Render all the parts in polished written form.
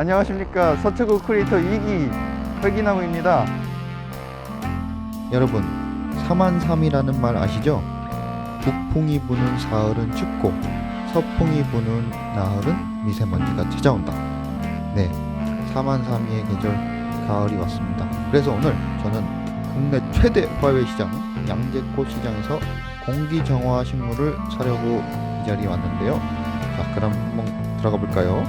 안녕하십니까. 서초구 크리에이터 2기 활기나무입니다. 여러분, 사만삼이라는 말 아시죠? 북풍이 부는 사흘은 춥고 서풍이 부는 나흘은 미세먼지가 찾아온다. 네, 사만삼이의 계절 가을이 왔습니다. 그래서 오늘 저는 국내 최대 과외시장 양재꽃 시장에서 공기정화 식물을 사려고 이 자리에 왔는데요. 자, 그럼 한번 들어가 볼까요?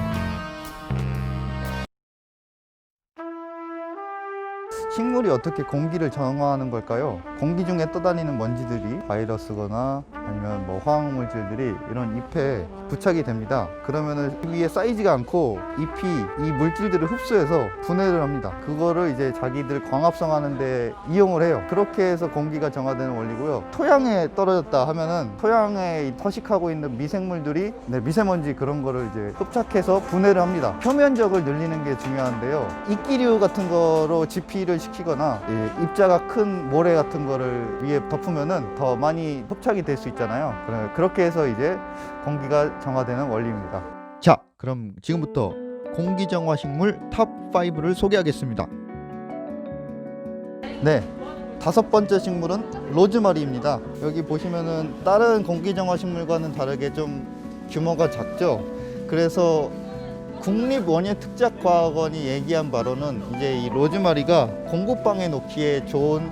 식물이 어떻게 공기를 정화하는 걸까요? 공기 중에 떠다니는 먼지들이 바이러스거나 아니면 뭐 화학물질들이 이런 잎에 부착이 됩니다. 그러면은 위에 쌓이지가 않고 잎이 이 물질들을 흡수해서 분해를 합니다. 그거를 이제 자기들 광합성 하는데 이용을 해요. 그렇게 해서 공기가 정화되는 원리고요. 토양에 떨어졌다 하면은 토양에 터식하고 있는 미생물들이 미세먼지 그런 거를 이제 흡착해서 분해를 합니다. 표면적을 늘리는 게 중요한데요. 이끼류 같은 거로 지피를 시키거나 입자가 큰 모래 같은 거를 위에 덮으면은 더 많이 흡착이 될 수 있잖아요. 그렇게 해서 이제 공기가 정화되는 원리입니다. 자, 그럼 지금부터 공기정화 식물 탑5를 소개하겠습니다. 네, 5번째 식물은 로즈마리입니다. 여기 보시면은 다른 공기정화 식물과는 다르게 좀 규모가 작죠. 그래서 국립원예특작과학원이 얘기한 바로는 이제 이 로즈마리가 공구방에 놓기에 좋은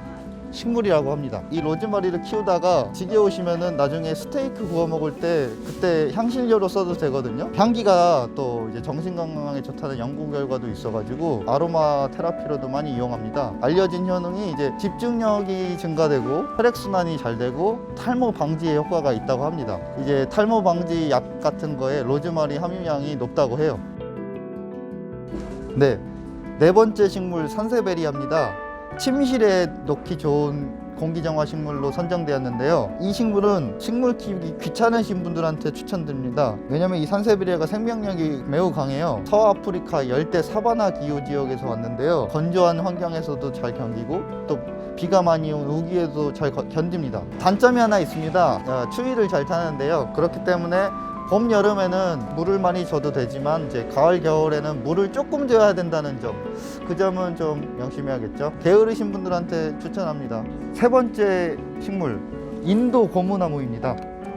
식물이라고 합니다. 이 로즈마리를 키우다가 지겨우시면은 나중에 스테이크 구워 먹을 때 그때 향신료로 써도 되거든요. 향기가 또 이제 정신 건강에 좋다는 연구 결과도 있어가지고 아로마 테라피로도 많이 이용합니다. 알려진 효능이 이제 집중력이 증가되고 혈액순환이 잘 되고 탈모 방지에 효과가 있다고 합니다. 이제 탈모 방지 약 같은 거에 로즈마리 함유량이 높다고 해요. 네, 4번째 식물 산세베리아입니다. 침실에 놓기 좋은 공기정화 식물로 선정되었는데요. 이 식물은 식물 키우기 귀찮으신 분들한테 추천드립니다. 왜냐면 이 산세베리아가 생명력이 매우 강해요. 서아프리카 열대 사바나 기후 지역에서 왔는데요. 건조한 환경에서도 잘 견디고 또 비가 많이 온 우기에도 잘 견딥니다. 단점이 하나 있습니다. 추위를 잘 타는데요. 그렇기 때문에 봄, 여름에는 물을 많이 줘도 되지만 이제 가을, 겨울에는 물을 조금 줘야 된다는 점, 그 점은 좀 명심해야겠죠. 게으르신 분들한테 추천합니다. 3번째 식물, 인도 고무나무입니다.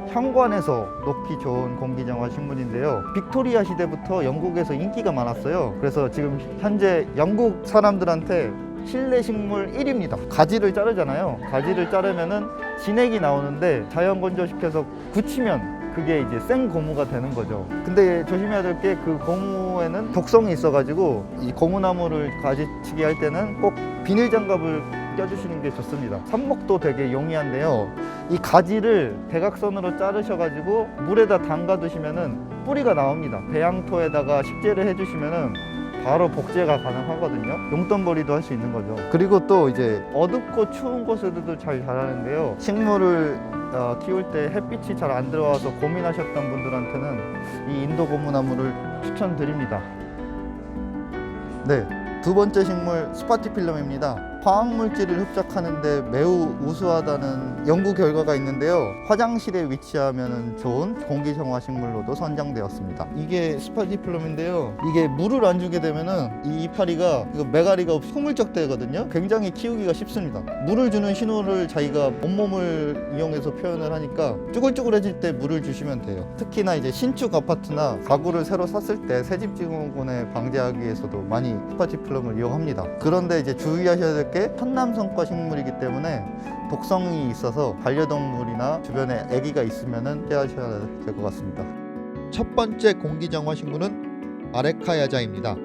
현관에서 놓기 좋은 공기정화 식물인데요. 빅토리아 시대부터 영국에서 인기가 많았어요. 그래서 지금 현재 영국 사람들한테 실내 식물 1위입니다. 가지를 자르잖아요. 가지를 자르면은 진액이 나오는데 자연 건조시켜서 굳히면 그게 이제 생 고무가 되는 거죠. 근데 조심해야 될 게 그 고무에는 독성이 있어가지고 이 고무나무를 가지치기 할 때는 꼭 비닐 장갑을 껴주시는 게 좋습니다. 삽목도 되게 용이한데요. 이 가지를 대각선으로 자르셔가지고 물에다 담가 두시면은 뿌리가 나옵니다. 배양토에다가 식재를 해주시면은 바로 복제가 가능하거든요. 용돈벌이도 할 수 있는 거죠. 그리고 또 이제 어둡고 추운 곳에도 잘 자라는데요. 식물을 키울 때 햇빛이 잘 안 들어와서 고민하셨던 분들한테는 이 인도 고무나무를 추천드립니다. 네, 2번째 식물 스파티필럼입니다. 화학물질을 흡착하는데 매우 우수하다는 연구 결과가 있는데요. 화장실에 위치하면 좋은 공기정화 식물로도 선정되었습니다. 이게 스파티필럼인데요. 이게 물을 안 주게 되면은 이 이파리가 메가리가 없이 소물적대거든요. 굉장히 키우기가 쉽습니다. 물을 주는 신호를 자기가 온몸을 이용해서 표현을 하니까 쭈글쭈글해질 때 물을 주시면 돼요. 특히나 이제 신축 아파트나 가구를 새로 샀을 때 새집 증후군을 방지하기 위해서도 많이 스파티필럼을 이용합니다. 그런데 이제 주의하셔야 될 게 천남성과 식물이기 때문에 독성이 있어서 반려동물이나 주변에 아기가 있으면은 피하셔야 될 것 같습니다. 첫 번째 공기정화 식물은 아레카야자입니다.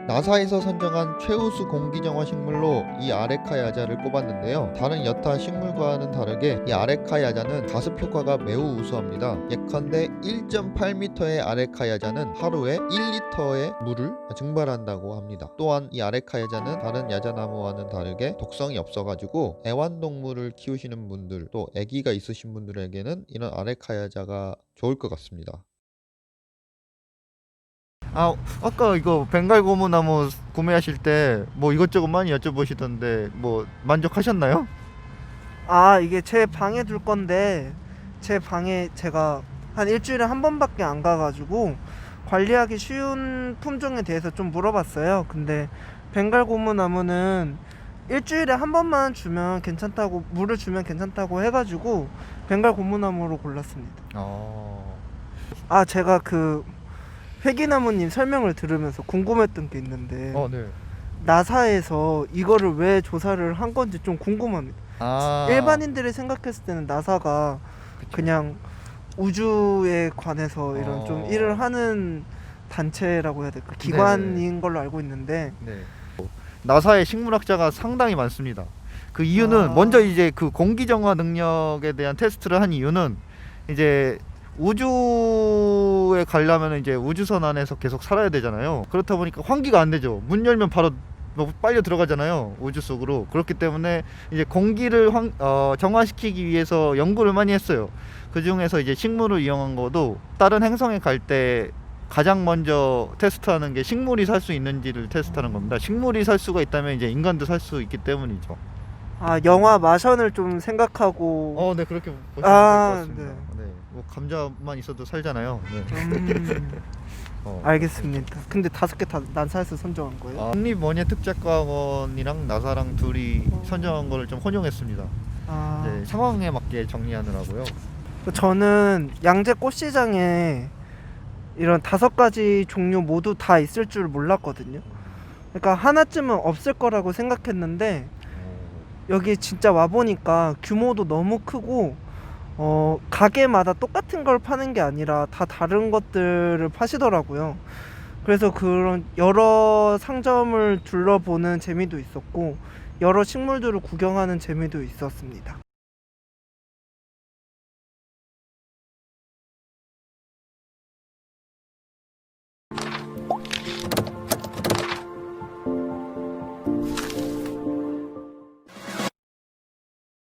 나사에서 선정한 최우수 공기정화 식물로 이 아레카야자를 꼽았는데요. 다른 여타 식물과는 다르게 이 아레카야자는 가습 효과가 매우 우수합니다. 예컨대 1.8m의 아레카야자는 하루에 1리터의 물을 증발한다고 합니다. 또한 이 아레카야자는 다른 야자나무와는 다르게 독성이 없어가지고 애완동물을 키우시는 분들 또 아기가 있으신 분들에게는 이런 아레카야자가 좋을 것 같습니다. 아까 이거 벵갈 고무나무 구매하실 때 뭐 이것저것 많이 여쭤보시던데 뭐 만족하셨나요? 이게 제 방에 둘 건데 제 방에 제가 한 일주일에 한 번밖에 안 가가지고 관리하기 쉬운 품종에 대해서 좀 물어봤어요. 근데 벵갈 고무나무는 일주일에 한 번만 주면 괜찮다고, 물을 주면 괜찮다고 해가지고 벵갈 고무나무로 골랐습니다. 아, 제가 그 회기나무님 설명을 들으면서 궁금했던 게 있는데 네. 나사에서 이거를 왜 조사를 한 건지 좀 궁금합니다. 아, 일반인들이 생각했을 때는 나사가 그냥 우주에 관해서 이런 좀 일을 하는 단체라고 해야 될까? 기관인 걸로 알고 있는데 네. 나사에 식물학자가 상당히 많습니다. 그 이유는 먼저 이제 그 공기 정화 능력에 대한 테스트를 한 이유는 이제 우주에 가려면 이제 우주선 안에서 계속 살아야 되잖아요. 그렇다 보니까 환기가 안 되죠. 문 열면 바로 뭐 빨려 들어가잖아요. 우주 속으로. 그렇기 때문에 이제 공기를 정화시키기 위해서 연구를 많이 했어요. 그 중에서 이제 식물을 이용한 것도 다른 행성에 갈 때 가장 먼저 테스트하는 게 식물이 살 수 있는지를 테스트하는 겁니다. 식물이 살 수가 있다면 이제 인간도 살 수 있기 때문이죠. 아, 영화 마션을 좀 생각하고 네, 그렇게 보시면 될 것 아, 같습니다. 네. 뭐 감자만 있어도 살잖아요. 네. 알겠습니다. 근데 5개 다 나사에서 선정한 거예요? 국립원예특작과학원이랑 나사랑 둘이 선정한 거를 좀 혼용했습니다. 네, 상황에 맞게 정리하느라고요. 저는 양재 꽃시장에 이런 5가지 종류 모두 다 있을 줄 몰랐거든요. 그러니까 하나쯤은 없을 거라고 생각했는데 여기 진짜 와보니까 규모도 너무 크고 가게마다 똑같은 걸 파는 게 아니라 다 다른 것들을 파시더라고요. 그래서 그런 여러 상점을 둘러보는 재미도 있었고 여러 식물들을 구경하는 재미도 있었습니다.